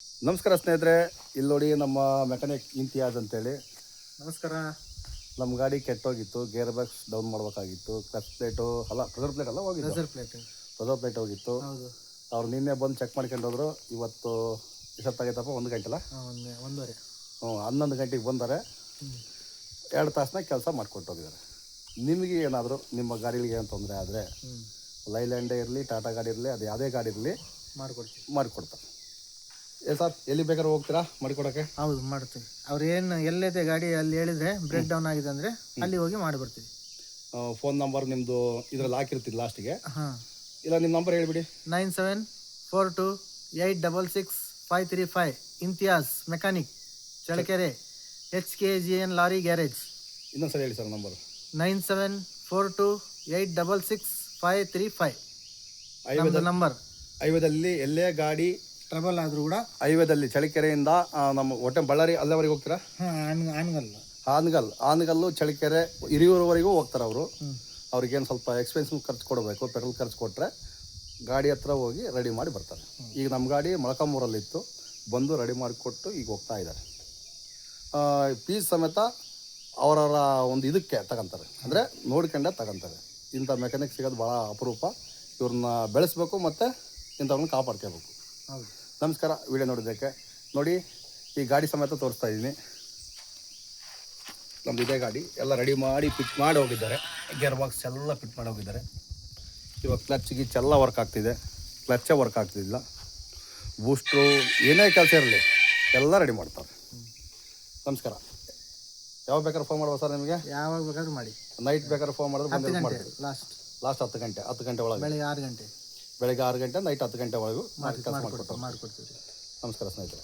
ನಮಸ್ಕಾರ ಸ್ನೇಹಿತರೆ, ಇಲ್ಲಿ ನೋಡಿ ನಮ್ಮ ಮೆಕ್ಯಾನಿಕ್ ಇಂತಿಯಾಜ್ ಅಂತೇಳಿ. ನಮಸ್ಕಾರ. ನಮ್ಮ ಗಾಡಿ ಕೆಟ್ಟೋಗಿತ್ತು, ಗೇರ್ ಬಾಕ್ಸ್ ಡೌನ್ ಮಾಡಬೇಕಾಗಿತ್ತು, ಕ್ಲಚ್ ಪ್ಲೇಟು ಪ್ರೆಷರ್ ಪ್ಲೇಟ್ ಎಲ್ಲ ಹೋಗಿತ್ತು. ಪ್ರೆಷರ್ ಪ್ಲೇಟ್ ಹೋಗಿತ್ತು. ಅವ್ರು ನಿನ್ನೆ ಬಂದು ಚೆಕ್ ಮಾಡ್ಕೊಂಡು ಹೋದ್ರು. ಇವತ್ತು ಎಷ್ಟೊತ್ತಾಗೈತಪ್ಪ? 1 ಗಂಟೆ ಅಲ್ಲ, 1:30. 11 ಗಂಟೆಗೆ ಬಂದರೆ 2 ತಾಸನಾಗ ಕೆಲಸ ಮಾಡಿಕೊಟ್ಟು ಹೋಗಿದ್ದಾರೆ. ನಿಮಗೆ ಏನಾದರೂ ನಿಮ್ಮ ಗಾಡಿಗಳಿಗೆ ಏನು ತೊಂದರೆ ಆದರೆ ಲೈಲ್ಯಾಂಡೇ ಇರಲಿ, ಟಾಟಾ ಗಾಡಿ ಇರಲಿ, ಅದು ಯಾವುದೇ ಗಾಡಿ ಇರಲಿ ಮಾಡಿಕೊಡ್ತಾರೆ. ಸರ್, ಎಲ್ಲಿ ಬೇಕಾದ್ರೂ ಹೋಗ್ತೀರಾ ಮಾಡಿಕೊಡೋಕ್ಕೆ? ಹೌದು, ಮಾಡ್ತೀವಿ. ಅವ್ರು ಏನು ಎಲ್ಲಿದೆ ಗಾಡಿ ಅಲ್ಲಿ ಹೇಳಿದರೆ ಬ್ರೇಕ್ ಡೌನ್ ಆಗಿದೆ ಅಂದರೆ ಅಲ್ಲಿ ಹೋಗಿ ಮಾಡಿಬಿಡ್ತೀವಿ. ಫೋನ್ ನಂಬರ್ ನಿಮ್ಮದು ಇದರಲ್ಲಿ ಹಾಕಿರ್ತೀವಿ ಲಾಸ್ಟಿಗೆ. ಹಾಂ, ಇಲ್ಲ ನಿಮ್ಮ ನಂಬರ್ ಹೇಳಿಬಿಡಿ. 9742866535. Imtiaz mechanic, Challakere, HKGN lorry garage. ಇನ್ನೊಂದು ಸರಿ ಹೇಳಿ ಸರ್ ನಂಬರ್. 9742866535 ನಂಬರ್. ಹೈವೇದಲ್ಲಿ ಎಲ್ಲೇ ಗಾಡಿ ಟ್ರಬಲ್ ಆದರೂ ಕೂಡ ಹೈವೇದಲ್ಲಿ ಚಳ್ಳಕೆರೆಯಿಂದ ನಮ್ಮ ಹೊಟ್ಟೆ ಬಳ್ಳಾರಿ ಅಲ್ಲೇವರೆಗೆ ಹೋಗ್ತೀರಾ? ಆನಗಲ್ಲು ಚಳ್ಳಕೆರೆ ಹಿರಿಯೂರವರೆಗೂ ಹೋಗ್ತಾರೆ ಅವರು. ಅವ್ರಿಗೇನು ಸ್ವಲ್ಪ ಎಕ್ಸ್ಪೆನ್ಸಿವ್ ಖರ್ಚು ಕೊಡಬೇಕು, ಪೆಟ್ರೋಲ್ ಖರ್ಚು ಕೊಟ್ಟರೆ ಗಾಡಿ ಹತ್ರ ಹೋಗಿ ರೆಡಿ ಮಾಡಿ ಬರ್ತಾರೆ. ಈಗ ನಮ್ಮ ಗಾಡಿ ಮೊಳಕಾಮೂರಲ್ಲಿತ್ತು, ಬಂದು ರೆಡಿ ಮಾಡಿಕೊಟ್ಟು ಈಗ ಹೋಗ್ತಾ ಇದ್ದಾರೆ. ಫೀಸ್ ಸಮೇತ ಅವರವರ ಒಂದು ಇದಕ್ಕೆ ತಗೊಂತಾರೆ, ಅಂದರೆ ನೋಡ್ಕೊಂಡೆ ತಗೊಂತಾರೆ. ಇಂಥ ಮೆಕ್ಯಾನಿಕ್ ಸಿಗೋದು ಭಾಳ ಅಪರೂಪ. ಇವ್ರನ್ನ ಬೆಳೆಸಬೇಕು ಮತ್ತು ಇಂಥವ್ರನ್ನ ಕಾಪಾಡ್ಕೋಬೇಕು. ಹೌದು. ನಮಸ್ಕಾರ, ವಿಡಿಯೋ ನೋಡಿದ್ದಕ್ಕೆ. ನೋಡಿ, ಈ ಗಾಡಿ ಸಮೇತ ತೋರಿಸ್ತಾ ಇದ್ದೀನಿ. ನಮ್ಮದು ಇದೇ ಗಾಡಿ ಎಲ್ಲ ರೆಡಿ ಮಾಡಿ ಫಿಟ್ ಮಾಡಿ ಹೋಗಿದ್ದಾರೆ. ಗೇರ್ ಬಾಕ್ಸ್ ಎಲ್ಲ ಫಿಟ್ ಮಾಡಿ ಹೋಗಿದ್ದಾರೆ. ಇವಾಗ ಕ್ಲಚ್ ಗಿಚ್ ಎಲ್ಲ ವರ್ಕ್ ಆಗ್ತಿದೆ, ಕ್ಲಚ್ಚೇ ವರ್ಕ್ ಆಗ್ತಿದ್ದಿಲ್ಲ. ಬೂಸ್ಟ್ರು ಏನೇ ಕೆಲಸ ಇರಲಿ ಎಲ್ಲ ರೆಡಿ ಮಾಡ್ತಾರೆ. ನಮಸ್ಕಾರ. ಯಾವಾಗ ಬೇಕಾದ್ರೆ ಫೋನ್ ಮಾಡ್ಬೋದು ಸರ್ ನಿಮಗೆ? ಯಾವಾಗ ಬೇಕಾದ್ರೂ ಮಾಡಿ. ನೈಟ್ ಬೇಕಾದ್ರೆ ಫೋನ್ ಮಾಡಿದ್ರೆ ಬಂದು ಮಾಡ್ತೀವಿ. ಲಾಸ್ಟ್ 10 ಗಂಟೆ ಒಳಗೆ, ಬೆಳಗ್ಗೆ 6 ಗಂಟೆ, ಬೆಳಗ್ಗೆ 6 ಗಂಟೆ, ನೈಟ್ 10 ಗಂಟೆ ಒಳಗೂ ಕೆಲಸ ಮಾಡಿಕೊಡ್ತೀವಿ. ಮಾಡಿಕೊಡ್ತೀವಿ. ನಮಸ್ಕಾರ ಸ್ನೇಹಿತರೆ.